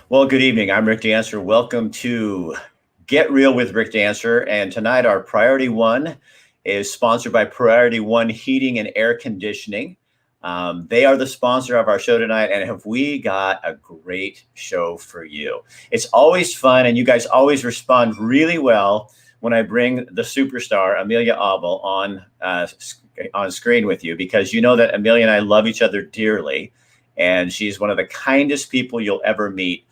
Well, good evening. I'm Rick Dancer. Welcome to Get Real with Rick Dancer. And tonight, our Priority One is sponsored by Priority One Heating and Air Conditioning. They are the sponsor of our show tonight, and have we got a great show for you? It's always fun, and you guys always respond really well when I bring the superstar Amelia Abel on screen with you, because you know that Amelia and I love each other dearly, and she's one of the kindest people you'll ever meet.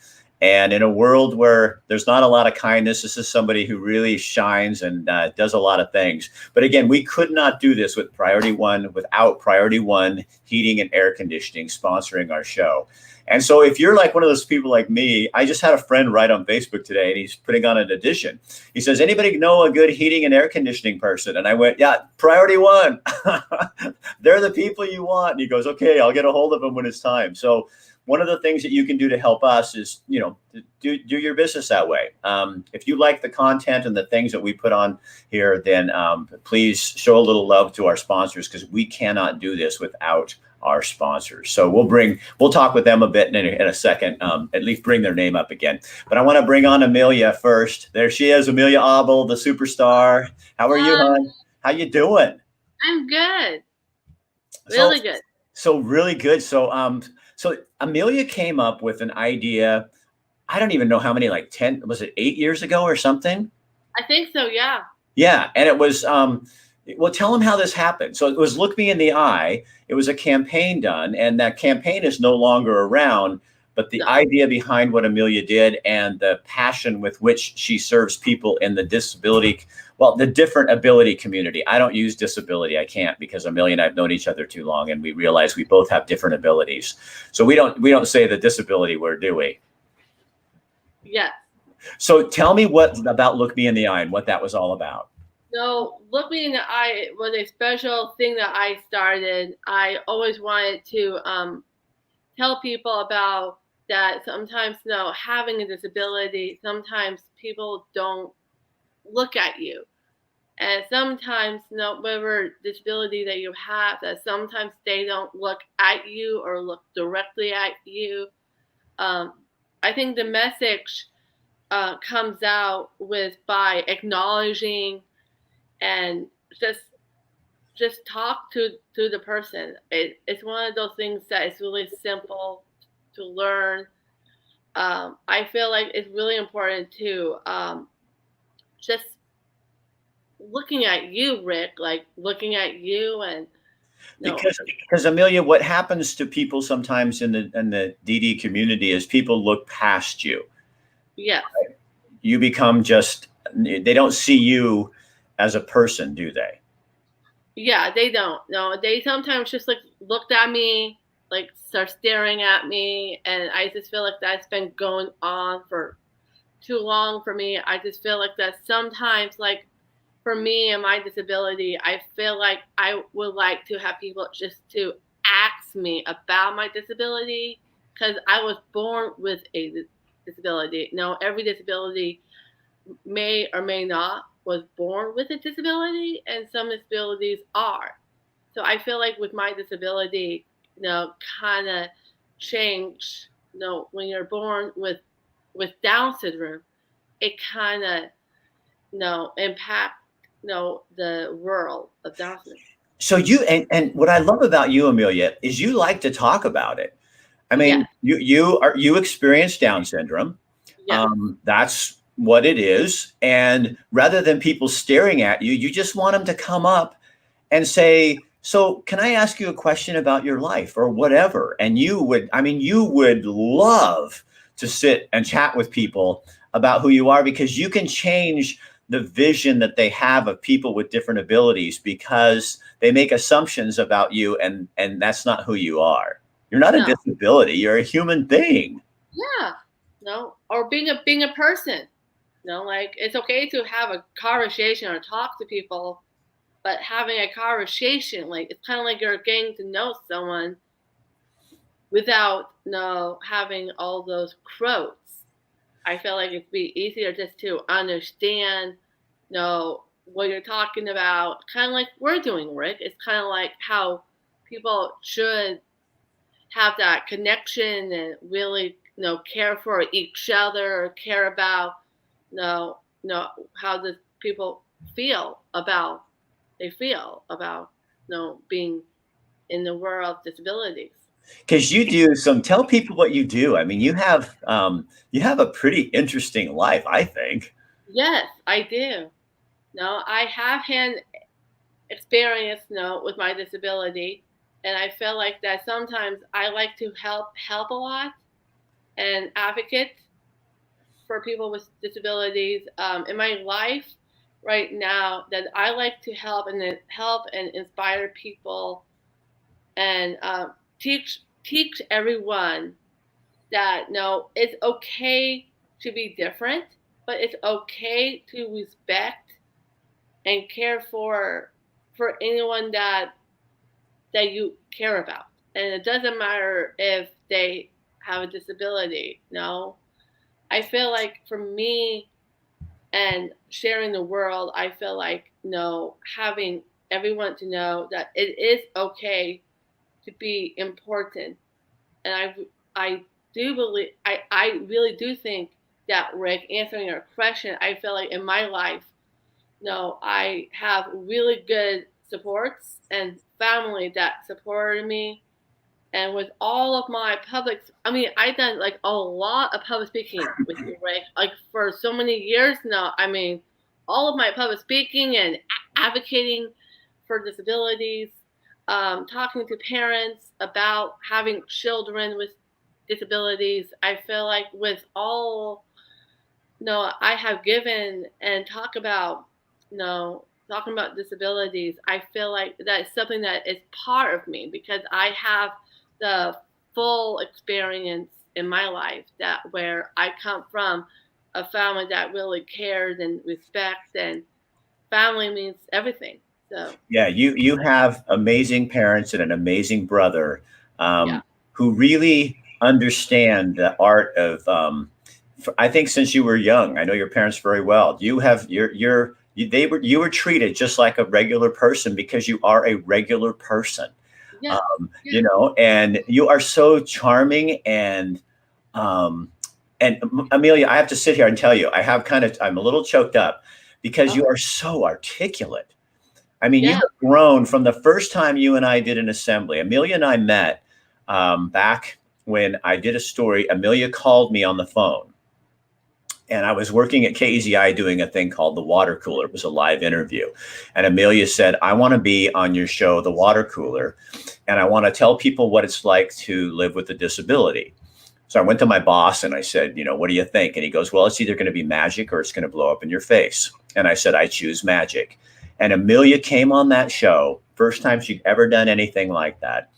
And in a world where there's not a lot of kindness, this is somebody who really shines and does a lot of things. But again, we could not do this with Priority One without Priority One Heating and Air Conditioning sponsoring our show. And so if you're like one of those people like me, I just had a friend write on Facebook today, and he's putting on an addition. He says, anybody know a good heating and air conditioning person? And I went, yeah, Priority One. They're the people you want. And he goes, okay, I'll get a hold of them when it's time. So one of the things that you can do to help us is, do your business that way. If you like the content and the things that we put on here, then please show a little love to our sponsors, because we cannot do this without our sponsors. So we'll talk with them a bit in a second, at least bring their name up again. But I want to bring on Amelia first. There she is, Amelia Abel, the superstar. How are you, hon? How you doing? I'm good. Really good. So really good. So Amelia came up with an idea. I don't even know how many, like 10, was it 8 years ago or something? I think so, yeah. Yeah. And it was, well, tell them how this happened. So it was Look Me in the Eye. It was a campaign done, and that campaign is no longer around. But the idea behind what Amelia did and the passion with which she serves people in the the different ability community. I don't use disability. I can't, because Amelia and I have known each other too long, and we realize we both have different abilities. So we don't say the disability word, do we? Yes. So tell me about Look Me in the Eye and what that was all about. So Look Me in the Eye was a special thing that I started. I always wanted to tell people about that. Sometimes, having a disability, sometimes people don't look at you. And sometimes, whatever disability that you have, that sometimes they don't look at you or look directly at you. I think the message comes out by acknowledging and just talk to the person. It's one of those things that is really simple to learn. I feel like it's really important to just looking at you, Rick, like looking at you and because Amelia, what happens to people sometimes in the DD community is people look past you. Yeah. Right? You become they don't see you as a person, do they? Yeah, they don't. No, they sometimes just like looked at me, like start staring at me, and I just feel like that's been going on for too long for me. I just feel like that sometimes, like for me and my disability, I feel like I would like to have people just to ask me about my disability, because I was born with a disability. Now, every disability may or may not was born with a disability, and some disabilities are. So I feel like with my disability, kind of change. When you're born with Down syndrome, it kind of impact the world of Down syndrome. So and what I love about you, Amelia, is you like to talk about it. I mean, you experience Down syndrome. Yeah. That's what it is. And rather than people staring at you, you just want them to come up and say, so can I ask you a question about your life or whatever? And you would love to sit and chat with people about who you are, because you can change the vision that they have of people with different abilities, because they make assumptions about you, and that's not who you are. You're not a disability. You're a human being. Yeah. Or being a person. Like it's okay to have a conversation or talk to people, but having a conversation, like it's kind of like you're getting to know someone without having all those quotes. I feel like it'd be easier just to understand, what you're talking about. Kind of like we're doing, Rick. It's kind of like how people should have that connection and really, care for each other, or care about, how the people feel about, being in the world of disabilities. Because you do some, tell people what you do. I mean, you have a pretty interesting life, I think. Yes, I do. No, I have had experience, with my disability, and I feel like that sometimes I like to help a lot and advocate for people with disabilities in my life right now. That I like to help and inspire people and teach everyone that no, it's okay to be different, but it's okay to respect and care for anyone that you care about, and it doesn't matter if they have a disability. No, I feel like for me and sharing the world, I feel like having everyone to know that it is okay to be important, and I do believe I really do think that, Rick, answering your question, I feel like in my life, I have really good supports and family that supported me. And with all of my I've done like a lot of public speaking with you, Rick, like for so many years now. I mean, all of my public speaking and advocating for disabilities, talking to parents about having children with disabilities. I feel like with all I have given and talking about disabilities, I feel like that's something that is part of me because I have the full experience in my life that where I come from a family that really cares and respects, and family means everything. So Yeah, you have amazing parents and an amazing brother yeah, who really understand the art of. I think since you were young, I know your parents very well. You have you were treated just like a regular person because you are a regular person. yeah, You yeah. know, and you are so charming and Amelia, I have to sit here and tell you, I'm a little choked up because you Oh are so articulate. I mean, you yeah, have grown from the first time you and I did an assembly. Amelia and I met back when I did a story. Amelia called me on the phone, and I was working at KZI doing a thing called The Water Cooler. It was a live interview. And Amelia said, I want to be on your show, The Water Cooler, and I want to tell people what it's like to live with a disability. So I went to my boss and I said, what do you think? And he goes, well, it's either going to be magic or it's going to blow up in your face. And I said, I choose magic. And Amelia came on that show, first time she'd ever done anything like that.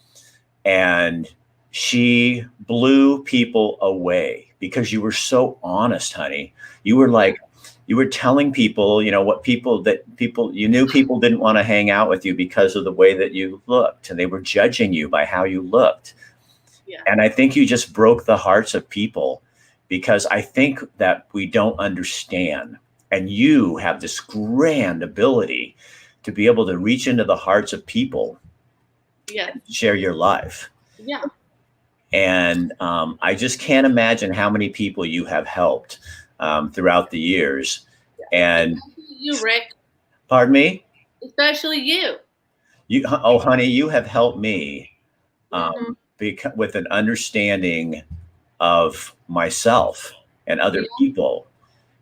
And she blew people away because you were so honest, honey. You were yeah, like, you were telling people, what you knew people didn't want to hang out with you because of the way that you looked, and they were judging you by how you looked. yeah, And I think you just broke the hearts of people because I think that we don't understand. And you have this grand ability to be able to reach into the hearts of people, yes, share your life. yeah. And I just can't imagine how many people you have helped throughout the years. And Especially you, Rick. pardon me, Especially you. oh, honey, you have helped me Hmm. with an understanding of myself and other Yeah. people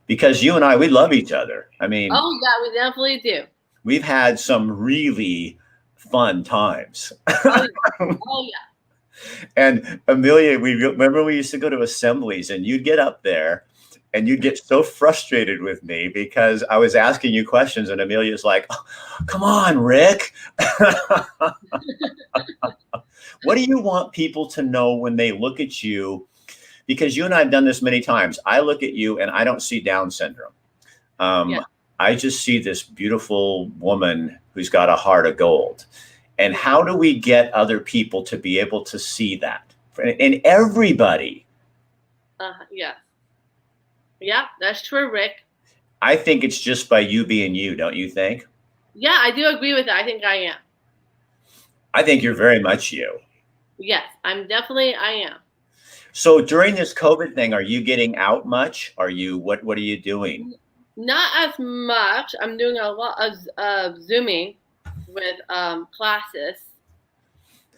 because you and I, we love each other. I mean, Oh yeah, we definitely do. we've had some really fun times. Oh yeah. Oh yeah. And Amelia, we remember we used to go to assemblies and you'd get up there and you'd get so frustrated with me because I was asking you questions and Amelia's like, oh, come on, Rick. What do you want people to know when they look at you? Because you and I have done this many times. I look at you and I don't see Down syndrome. Yeah. Um, I just see this beautiful woman who's got a heart of gold. And Yeah. how do we get other people to be able to see that? And everybody, Yeah. Yeah. That's true, Rick. I think it's just by you being you, don't you think? Yeah, I do agree with that. I think I am. I think you're very much you. Yes, I'm definitely. I am. So during this COVID thing, are you getting out much? Are you, what are you doing? Not as much. I'm doing a lot of Zooming with classes.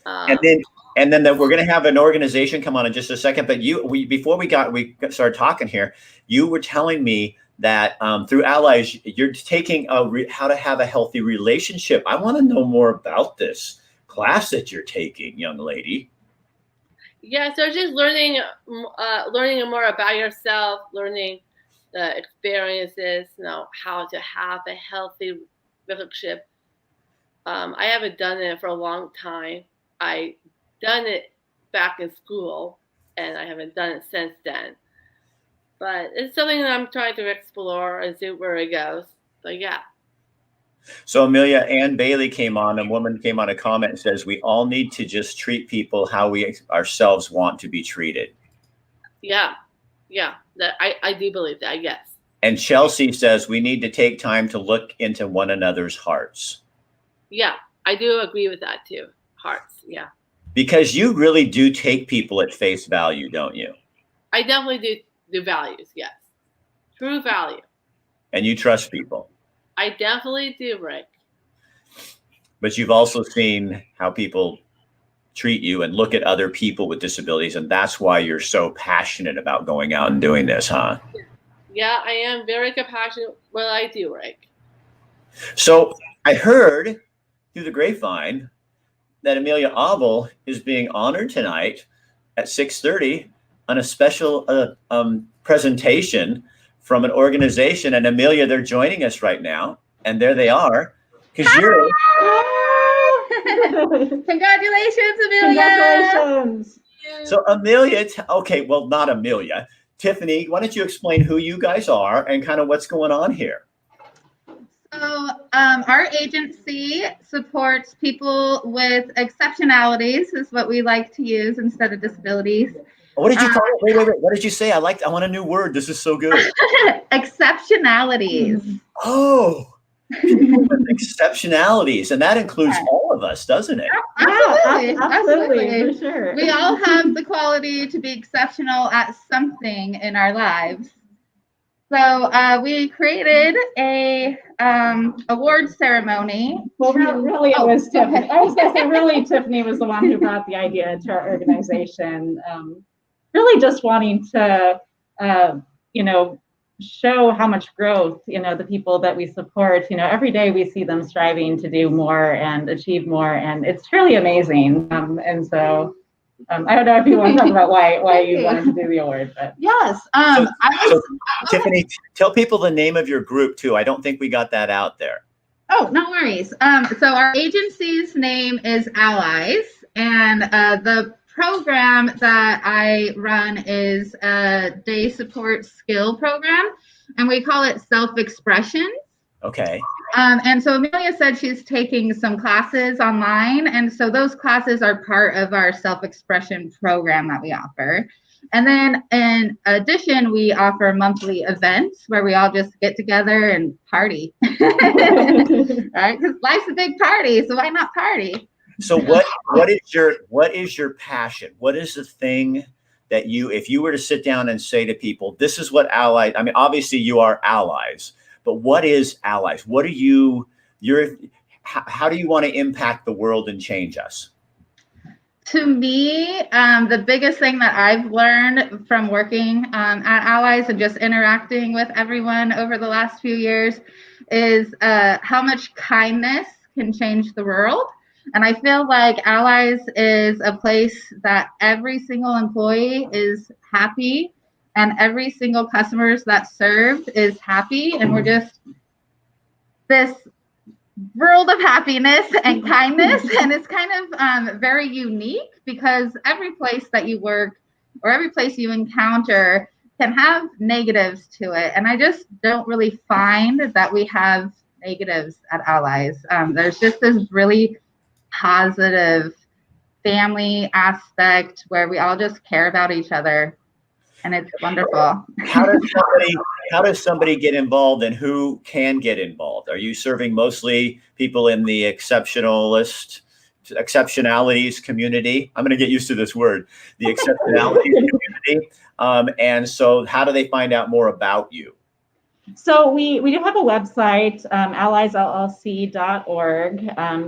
And then we're going to have an organization come on in just a second. But before we started talking here, you were telling me that through Allies, you're taking how to have a healthy relationship. I want to know more about this class that you're taking, young lady. Yeah, so just learning more about yourself, learning the experiences, how to have a healthy relationship. I haven't done it for a long time. I done it back in school, and I haven't done it since then. But it's something that I'm trying to explore and see where it goes. But yeah. So Amelia, Ann Bailey a woman came on a comment and says, we all need to just treat people how we ourselves want to be treated. Yeah. I do believe that, yes. And Chelsea says, we need to take time to look into one another's hearts. Yeah, I do agree with that too. Hearts, yeah. Because you really do take people at face value, don't you? I definitely do values, yes. True value. And you trust people. I definitely do, Rick. But you've also seen how people treat you and look at other people with disabilities. And that's why you're so passionate about going out and doing this, huh? Yeah, I am very compassionate what I do, Rick. So I heard through the grapevine that Amelia Abel is being honored tonight at 6:30 on a special presentation from an organization. And Amelia, they're joining us right now. And there they are. Because you're... Congratulations, Amelia. Congratulations. So Amelia, okay, well, not Amelia. Tiffany, why don't you explain who you guys are and kind of what's going on here? So our agency supports people with exceptionalities, is what we like to use instead of disabilities. What did you call it? Wait. What did you say? I want a new word. This is so good. Exceptionalities. Oh, people with exceptionalities. And that includes all of us, doesn't it? Absolutely. For sure. We all have the quality to be exceptional at something in our lives. So we created a award ceremony. Well, really, it was Tiffany. I was going to say, really, Tiffany was the one who brought the idea to our organization. Really, just wanting to, show how much growth, the people that we support. Every day we see them striving to do more and achieve more, and it's truly amazing. And so. I don't know if you want to talk about why you wanted to do the award, but yes. Tiffany, tell people the name of your group too. I don't think we got that out there. Oh, no worries. So our agency's name is Allies, and the program that I run is a day support skill program, and we call it Self-Expression. Okay. And so Amelia said she's taking some classes online. And so those classes are part of our self-expression program that we offer. And then in addition, we offer monthly events where we all just get together and party. Right? Because life's a big party, so why not party? So what is your passion? What is the thing that if you were to sit down and say to people, this is what Allies, I mean, obviously you are Allies. But what is Allies? What are how do you want to impact the world and change us? To me, the biggest thing that I've learned from working at Allies and just interacting with everyone over the last few years is how much kindness can change the world. And I feel like Allies is a place that every single employee is happy, and every single customer that's served is happy, and we're just this world of happiness and kindness. And it's kind of very unique because every place that you work or every place you encounter can have negatives to it, and I just don't really find that we have negatives at Allies. There's just this really positive family aspect where we all just care about each other. And it's wonderful. How does somebody get involved, and who can get involved? Are you serving mostly people in the exceptionalities community? I'm going to get used to this word, the exceptionalities community. And so how do they find out more about you? So we do have a website, alliesllc.org.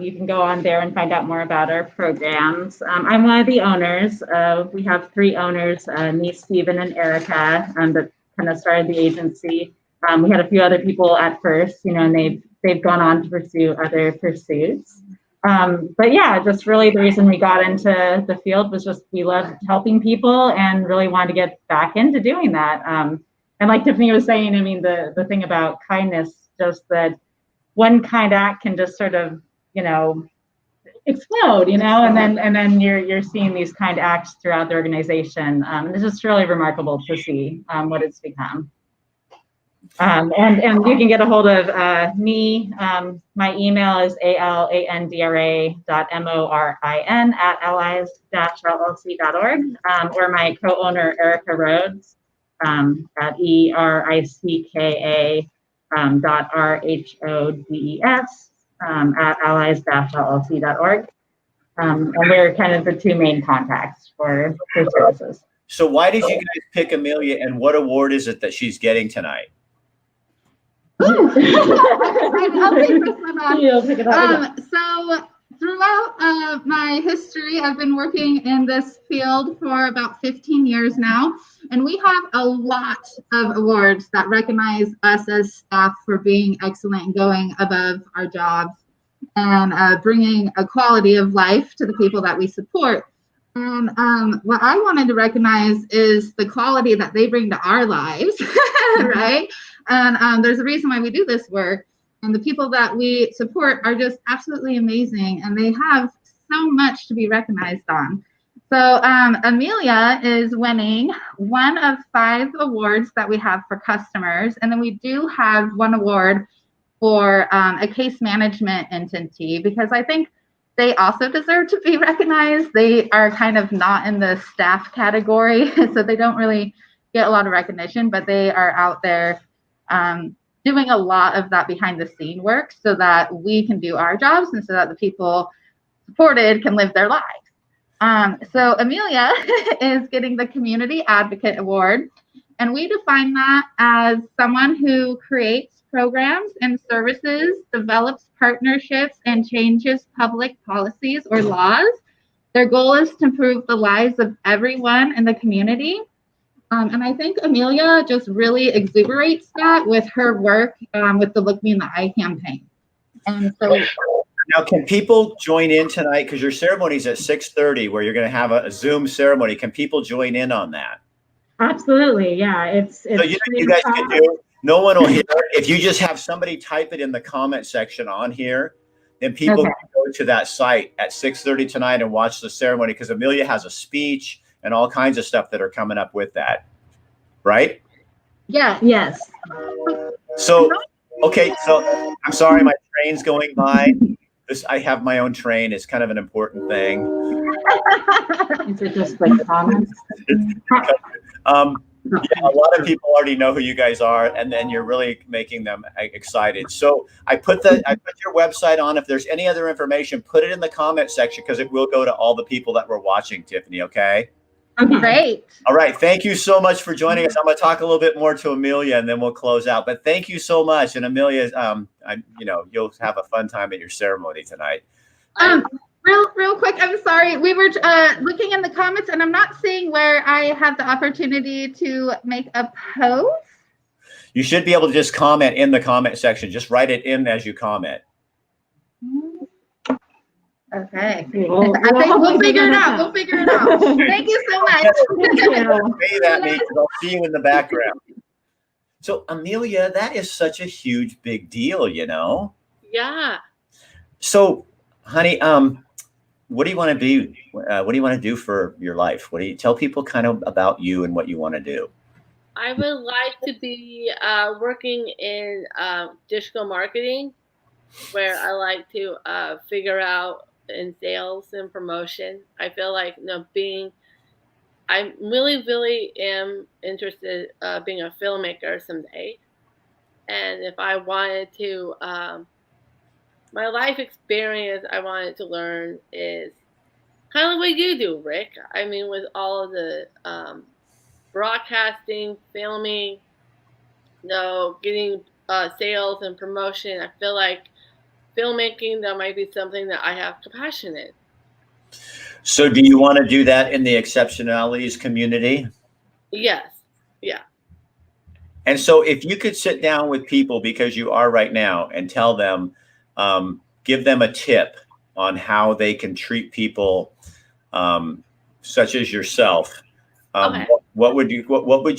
You can go on there and find out more about our programs. I'm one of the owners. We have 3 owners, me, Stephen, and Erica, that kind of started the agency. We had a few other people at first, and they've gone on to pursue other pursuits. But yeah, just really the reason we got into the field was just we loved helping people and really wanted to get back into doing that. And like Tiffany was saying, I mean, the thing about kindness, just that one kind act can just sort of, explode, and then you're seeing these kind acts throughout the organization. It's just really remarkable to see what it's become. And you can get a hold of me. My email is alandra.morin@allies-llc.org, or my co-owner Erica Rhodes at erika.rhodes at allies-llc.org. And we're kind of the 2 main contacts for services. So why did you guys pick Amelia, and what award is it that she's getting tonight? I'll take this one on. You'll pick it up. So throughout my history, I've been working in this field for about 15 years now, and we have a lot of awards that recognize us as staff for being excellent and going above our jobs and bringing a quality of life to the people that we support. And what I wanted to recognize is the quality that they bring to our lives, right? And there's a reason why we do this work. And the people that we support are just absolutely amazing. And they have so much to be recognized on. So Amelia is winning one of 5 awards that we have for customers. And then we do have one award for a case management entity, because I think they also deserve to be recognized. They are kind of not in the staff category, so they don't really get a lot of recognition, but they are out there doing a lot of that behind the scene work so that we can do our jobs and so that the people supported can live their lives. So Amelia is getting the Community Advocate Award, and we define that as someone who creates programs and services, develops partnerships, and changes public policies or laws. Their goal is to improve the lives of everyone in the community. And I think Amelia just really exuberates that with her work with the Look Me in the Eye campaign. And so now, can people join in tonight? Because your ceremony is at 6:30, where you're going to have a Zoom ceremony. Can people join in on that? Absolutely, yeah. It's so you guys can do. No one will hear it. If you just have somebody type it in the comment section on here, then people can go to that site at 6:30 tonight and watch the ceremony, because Amelia has a speech and all kinds of stuff that are coming up with that, right? Yeah. Yes. So, okay. So I'm sorry, my train's going by. I have my own train. It's kind of an important thing. Is it just like comments? Yeah, a lot of people already know who you guys are, and then you're really making them excited. So I put your website on. If there's any other information, put it in the comment section, because it will go to all the people that were watching, Tiffany. Okay. Great. All right. Thank you so much for joining us. I'm going to talk a little bit more to Amelia, and then we'll close out. But thank you so much. And Amelia, you'll have a fun time at your ceremony tonight. Real quick, I'm sorry. We were looking in the comments, and I'm not seeing where I had the opportunity to make a post. You should be able to just comment in the comment section. Just write it in as you comment. Okay. I think we'll figure it out. We'll figure it out. Thank you so much. Wave at me, 'cause I'll see you in the background. So, Amelia, that is such a huge, big deal, Yeah. So, honey, what do you want to do? What do you want to do for your life? What do you tell people kind of about you and what you want to do? I would like to be working in digital marketing, where I like to figure out in sales and promotion. I feel like I really am interested being a filmmaker someday. And if I wanted to, my life experience I wanted to learn is kind of what you do, Rick. I mean, with all of the broadcasting, filming, getting sales and promotion. I feel like filmmaking, that might be something that I have compassion in. So do you want to do that in the exceptionalities community? Yes. Yeah. And so if you could sit down with people, because you are right now, and tell them, give them a tip on how they can treat people such as yourself, Okay. what would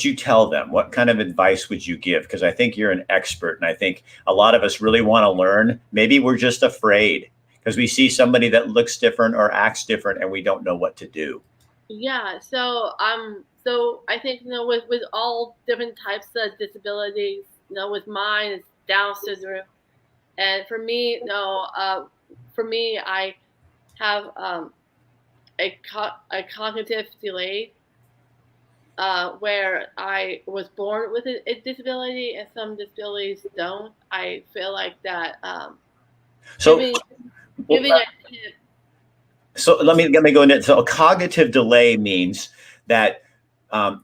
you tell them? What kind of advice would you give? Because I think you're an expert, and I think a lot of us really want to learn. Maybe we're just afraid because we see somebody that looks different or acts different, and we don't know what to do. Yeah. So I think with all different types of disabilities, with mine it's Down syndrome, and for me, I have a cognitive delay, where I was born with a disability, and some disabilities don't. I feel like that. So, giving a tip. So let me go into it. So a cognitive delay means that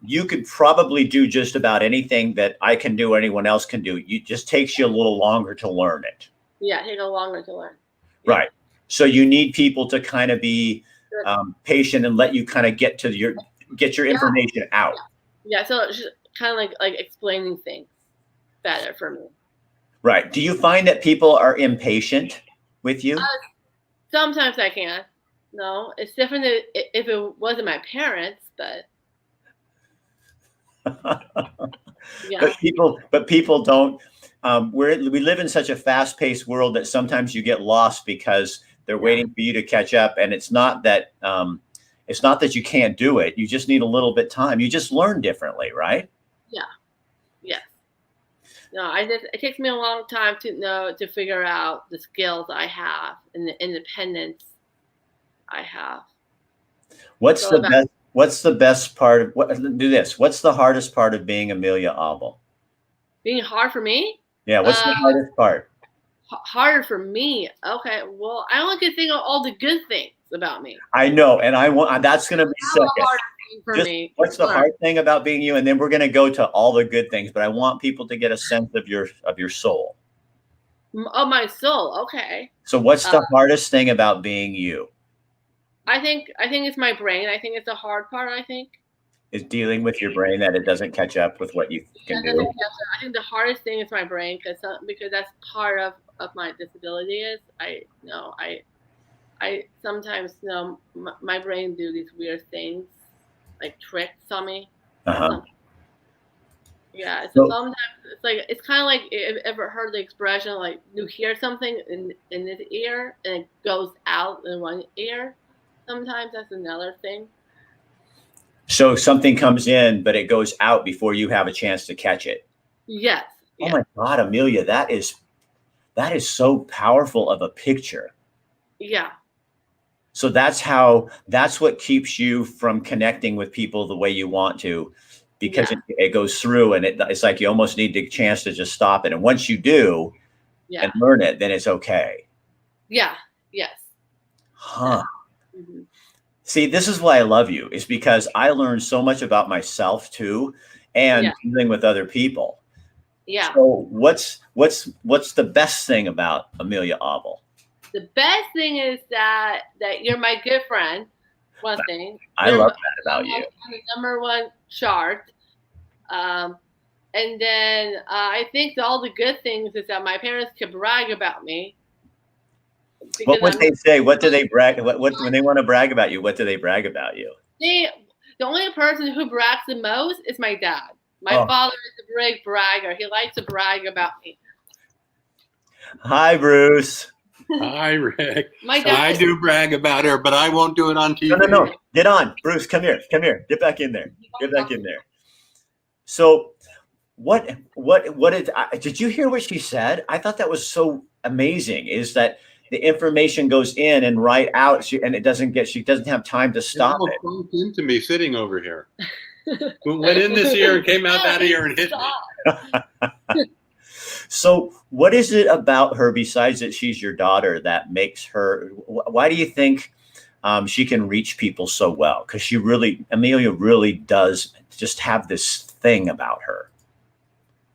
you could probably do just about anything that I can do or anyone else can do. It just takes you a little longer to learn it. Yeah, it takes a longer to learn. Yeah. Right. So you need people to kind of be patient and let you kind of get your information out. Yeah. So it's just kind of like explaining things better for me. Right. Do you find that people are impatient with you? Sometimes I can. No, it's different if it wasn't my parents, but yeah. But people don't. We live in such a fast-paced world that sometimes you get lost because they're waiting for you to catch up, and it's not that you can't do it. You just need a little bit time. You just learn differently, right? Yeah. Yes. No, it takes me a long time to figure out the skills I have and the independence I have. What's the best part of what's the hardest part of being Amelia Abel? Being hard for me? Yeah, what's the hardest part? Harder for me. Okay, well, I only can think of all the good things about me. I know, and that's going to be second. For me. What's the hard thing about being you? And then we're going to go to all the good things, but I want people to get a sense of your soul. Of my soul. Okay. So what's the hardest thing about being you? I think it's my brain. I think it's the hard part, I think. Is dealing with your brain, that it doesn't catch up with what you can do. I think the hardest thing is my brain, because that's part of my disability is I sometimes my brain do these weird things, like tricks on me. Yeah, so sometimes it's kind of like, if you ever heard the expression, like you hear something in this ear and it goes out in one ear. Sometimes that's another thing. So something comes in, but it goes out before you have a chance to catch it. Yes. Oh my God, Amelia, that is so powerful of a picture. Yeah. So that's what keeps you from connecting with people the way you want to, because it goes through, and it's like you almost need the chance to just stop it. And once you do and learn it, then it's okay. Yeah. Yes. Huh. Mm-hmm. See, this is why I love you, is because I learned so much about myself too, and dealing with other people. Yeah. So what's the best thing about Amelia Abel? The best thing is that you're my good friend. One thing. I love that about you. On the #1 chart. And then I think all the good things is that my parents could brag about me. What would they say? What do they brag? What when they want to brag about you? What do they brag about you? The only person who brags the most is my dad. My father is a big bragger. He likes to brag about me. Hi, Bruce. Hi, Rick. I do brag about her, but I won't do it on TV. No. Get on, Bruce. Come here. Get back in there. So, did you hear what she said? I thought that was so amazing. Is that the information goes in and right out, she doesn't have time to stop it. Bumped into me sitting over here. Went in this ear and came out that ear and hit me. So what is it about her, besides that she's your daughter, that makes her, why do you think she can reach people so well, because Amelia really does just have this thing about her.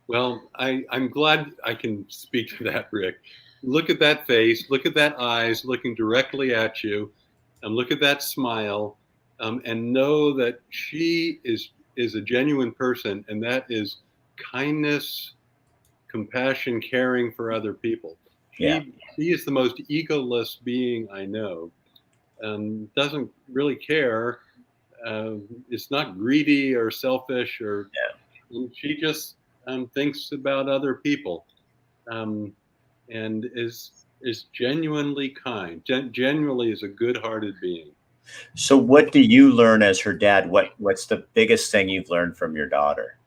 Well, I'm glad I can speak to that, Rick. Look at that face, look at that eyes looking directly at you, and look at that smile, and know that she is a genuine person, and that is kindness, compassion, caring for other people. Yeah. She is the most egoless being I know. Doesn't really care. It's not greedy or selfish, or she just thinks about other people, and is genuinely kind. Genuinely is a good-hearted being. So what do you learn as her dad? What's the biggest thing you've learned from your daughter?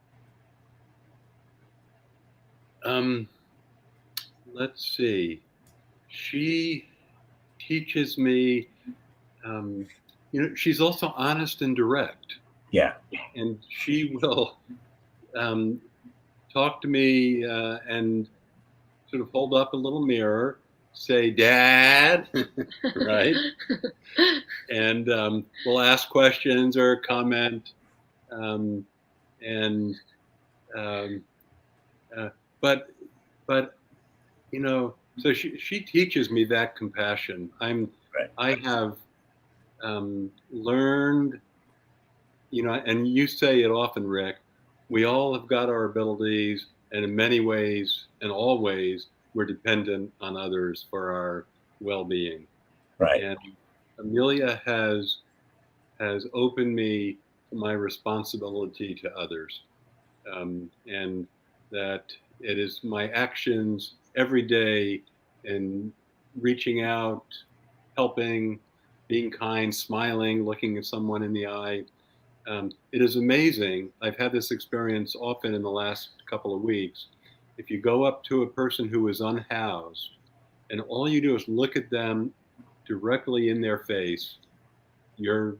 Let's see. She teaches me. She's also honest and direct. Yeah. And she will talk to me and sort of hold up a little mirror, say, "Dad," right? And we'll ask questions or comment. Um, and but so she teaches me that compassion. Right. I have learned, and you say it often, Rick, we all have got our abilities, and in many ways, and always, we're dependent on others for our well-being. Right. And Amelia has opened me to my responsibility to others, and that it is my actions every day in reaching out, helping, being kind, smiling, looking at someone in the eye. It is amazing. I've had this experience often in the last couple of weeks. If you go up to a person who is unhoused and all you do is look at them directly in their face, your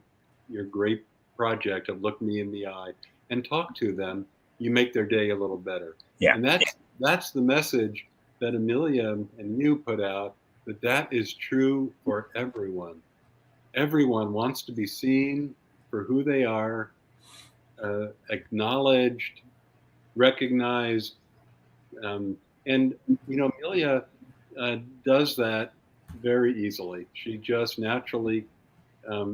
great project of look me in the eye and talk to them, you make their day a little better. Yeah. And that's the message that Amelia and you put out, that is true for everyone. Everyone wants to be seen for who they are, acknowledged, recognized, and Amelia does that very easily. She just naturally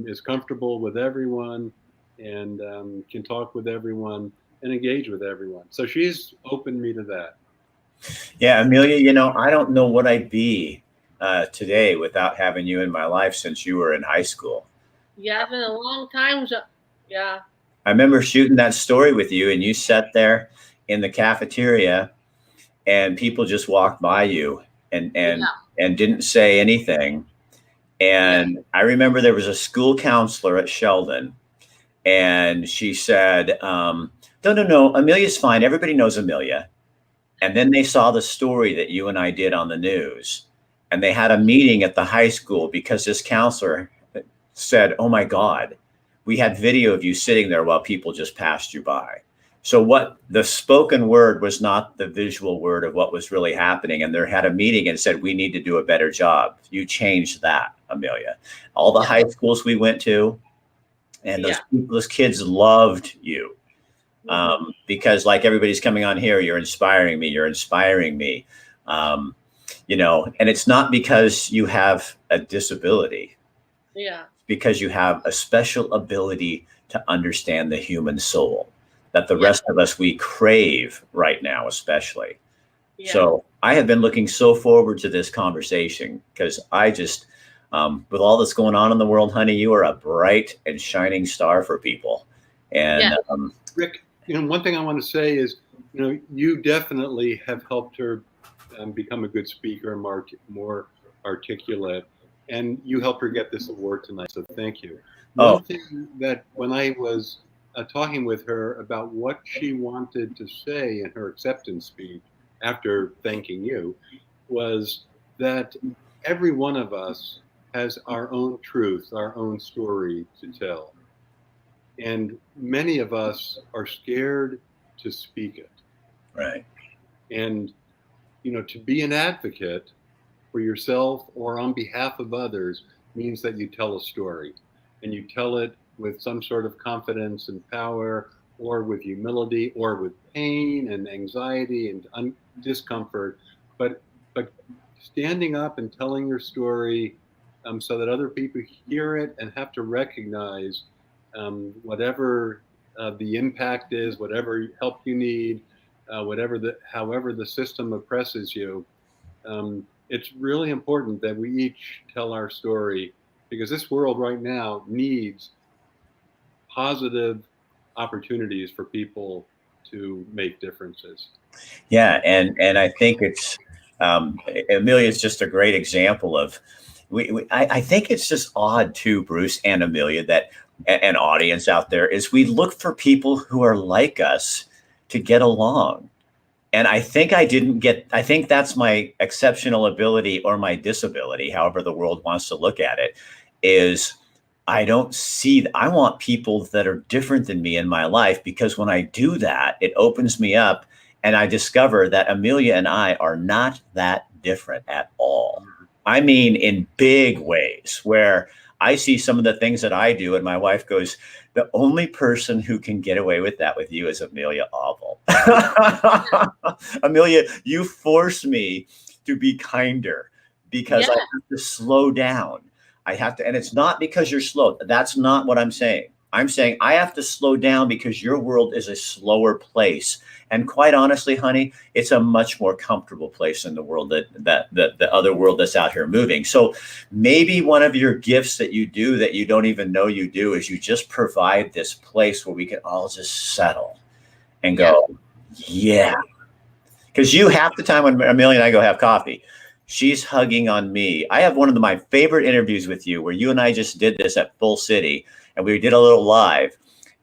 is comfortable with everyone and can talk with everyone and engage with everyone. So she's opened me to that. Yeah, Amelia, I don't know what I'd be today without having you in my life since you were in high school. Yeah, it's been a long time. Yeah. I remember shooting that story with you, and you sat there in the cafeteria and people just walked by you and didn't say anything. And I remember there was a school counselor at Sheldon, and she said, no, Amelia's fine. Everybody knows Amelia. And then they saw the story that you and I did on the news, and they had a meeting at the high school because this counselor said, "Oh my God, we had video of you sitting there while people just passed you by." So what the spoken word was not the visual word of what was really happening. And they had a meeting and said, we need to do a better job. You changed that, Amelia. All the high schools we went to, and those kids loved you. Because like everybody's coming on here, you're inspiring me. And it's not because you have a disability. Yeah. Because you have a special ability to understand the human soul that the rest of us, we crave right now, especially. Yeah. So I have been looking so forward to this conversation because I just, with all that's going on in the world, honey, you are a bright and shining star for people. And Rick, one thing I want to say is, you definitely have helped her become a good speaker, more articulate, and you helped her get this award tonight. So thank you. One thing that when I was talking with her about what she wanted to say in her acceptance speech after thanking you was that every one of us has our own truth, our own story to tell. And many of us are scared to speak it. Right. And, to be an advocate for yourself or on behalf of others means that you tell a story, and you tell it with some sort of confidence and power, or with humility, or with pain and anxiety and discomfort, but standing up and telling your story, so that other people hear it and have to recognize, whatever the impact is, whatever help you need, however the system oppresses you. It's really important that we each tell our story, because this world right now needs positive opportunities for people to make differences. Yeah, and I think it's Amelia is just a great example of I think it's just odd too, Bruce and Amelia, that an audience out there is we look for people who are like us to get along. And I think I think that's my exceptional ability or my disability, however the world wants to look at it, is I want people that are different than me in my life, because when I do that, it opens me up and I discover that Amelia and I are not that different at all. I mean, in big ways, where I see some of the things that I do and my wife goes, the only person who can get away with that with you is Amelia Abel. Amelia, you force me to be kinder because I have to slow down. I have to, and it's not because you're slow. That's not what I'm saying. I'm saying I have to slow down because your world is a slower place. And quite honestly, honey, it's a much more comfortable place than the world that the other world that's out here moving. So maybe one of your gifts that you do that you don't even know you do is you just provide this place where we can all just settle and go, yeah. Because you, half the time when Amelia and I go have coffee, she's hugging on me. I have one of my favorite interviews with you where you and I just did this at Full City, and we did a little live,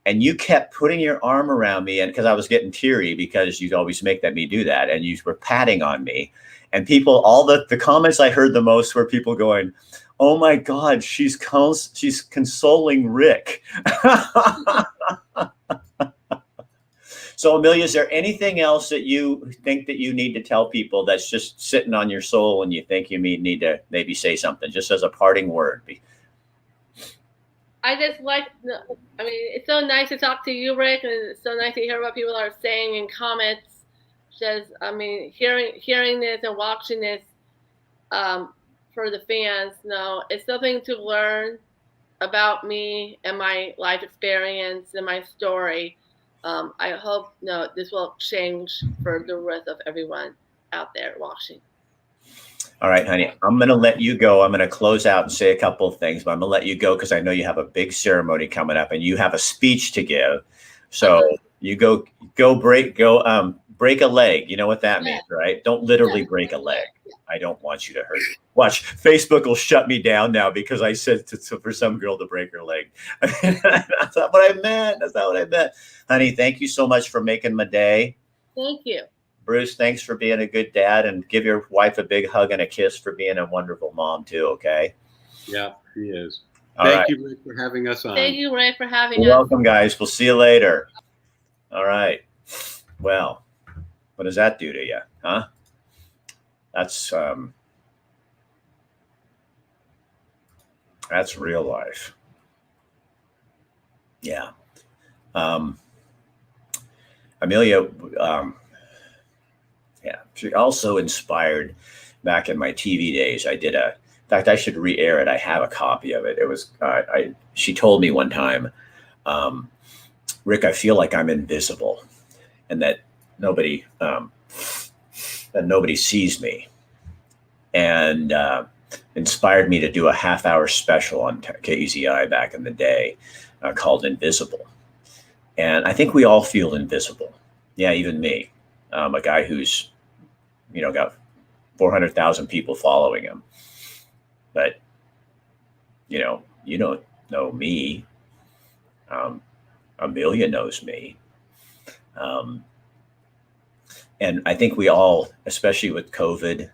and you kept putting your arm around me, and because I was getting teary because you'd always make me do that, and you were patting on me, and people, all the comments I heard the most were people going, "Oh my God, she's consoling Rick." So Amelia, is there anything else that you think that you need to tell people that's just sitting on your soul and you think you need to maybe say something, just as a parting word? I just like, I mean, it's so nice to talk to you, Rick, and it's so nice to hear what people are saying in comments. Just, I mean, hearing this and watching this for the fans, it's something to learn about me and my life experience and my story. I hope this will change for the rest of everyone out there watching. All right, honey, I'm going to let you go. I'm going to close out and say a couple of things, but I'm going to let you go because I know you have a big ceremony coming up and you have a speech to give. So you go break a leg. You know what that means, right? Don't literally break a leg. I don't want you to hurt you. Watch, Facebook will shut me down now because I said for some girl to break her leg. That's not what I meant. That's not what I meant. Honey, thank you so much for making my day. Thank you. Bruce, thanks for being a good dad, and give your wife a big hug and a kiss for being a wonderful mom too, okay? Yeah, he is. Thank you, Rick, for having us on. Thank you, Ray, for having us. Welcome, guys. We'll see you later. All right. Well, what does that do to you, huh? That's real life. Yeah. Amelia, she also inspired back in my TV days. In fact, I should re-air it. I have a copy of it. It was, she told me one time, Rick, I feel like I'm invisible and that nobody sees me, and inspired me to do a half-hour special on KZI back in the day called Invisible. And I think we all feel invisible. Yeah, even me, a guy who's, got 400,000 people following him. But, you don't know me. Amelia knows me. And I think we all, especially with COVID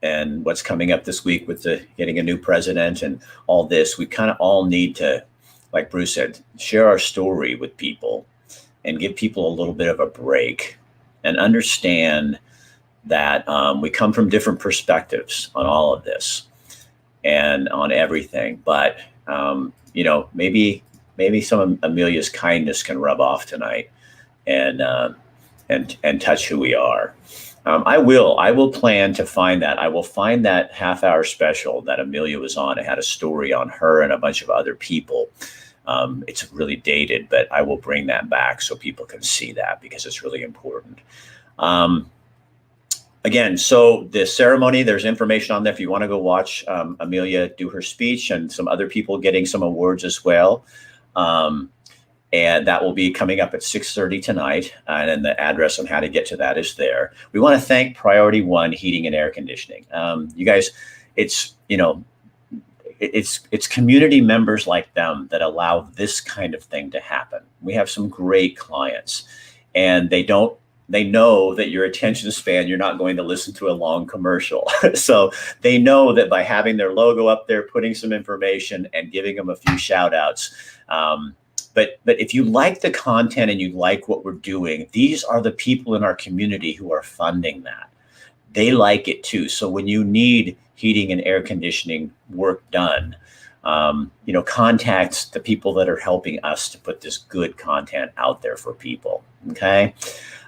and what's coming up this week with getting a new president and all this, we kind of all need to, like Bruce said, share our story with people and give people a little bit of a break and understand that we come from different perspectives on all of this. and on everything. But you know, maybe some of Amelia's kindness can rub off tonight, and touch who we are. I will plan to find that. I will find that half-hour special that Amelia was on. It had a story on her and a bunch of other people. It's really dated, but I will bring that back so people can see that, because it's really important. Again, so the ceremony, there's information on there if you want to go watch Amelia do her speech, and some other people getting some awards as well. And that will be coming up at 6:30 tonight. And then the address on how to get to that is there. We want to thank Priority One Heating and Air Conditioning. You guys, it's, you know, it's community members like them that allow this kind of thing to happen. We have some great clients, and they know that your attention span, you're not going to listen to a long commercial. So they know that by having their logo up there, putting some information and giving them a few shout outs. But if you like the content and you like what we're doing, these are the people in our community who are funding that. They like it too. So when you need heating and air conditioning work done, you know, contact the people that are helping us to put this good content out there for people. Okay.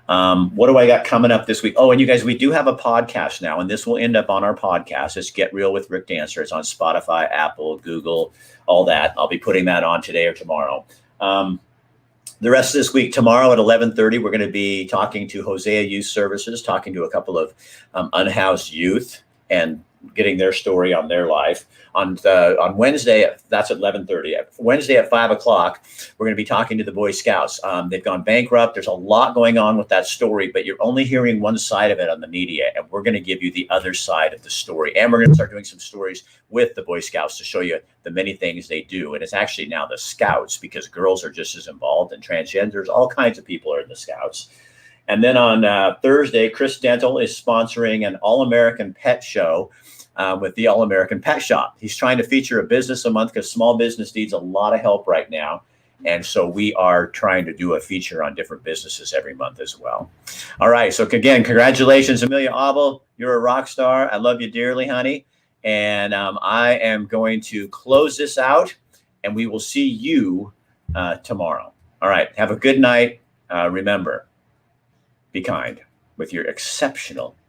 What do I got coming up this week? Oh, and you guys, we do have a podcast now, and this will end up on our podcast. It's Get Real with Rick Dancer. It's on Spotify, Apple, Google, all that. I'll be putting that on today or tomorrow. The rest of this week, tomorrow at 11:30, we're going to be talking to Hosea Youth Services, talking to a couple of unhoused youth and getting their story on their life. On Wednesday, that's at 11:30. Wednesday at 5 o'clock, we're going to be talking to the Boy Scouts. They've gone bankrupt. There's a lot going on with that story, but you're only hearing one side of it on the media, and we're going to give you the other side of the story. And we're going to start doing some stories with the Boy Scouts to show you the many things they do. And it's actually now the Scouts, because girls are just as involved, and transgenders, all kinds of people are in the Scouts. And then on Thursday, Chris Dental is sponsoring an All-American Pet Show with the All-American Pet Shop. He's trying to feature a business a month, because small business needs a lot of help right now. And so we are trying to do a feature on different businesses every month as well. All right. So again, congratulations, Amelia Abel. You're a rock star. I love you dearly, honey. And I am going to close this out, and we will see you tomorrow. All right. Have a good night. Remember, be kind with your exceptional ability.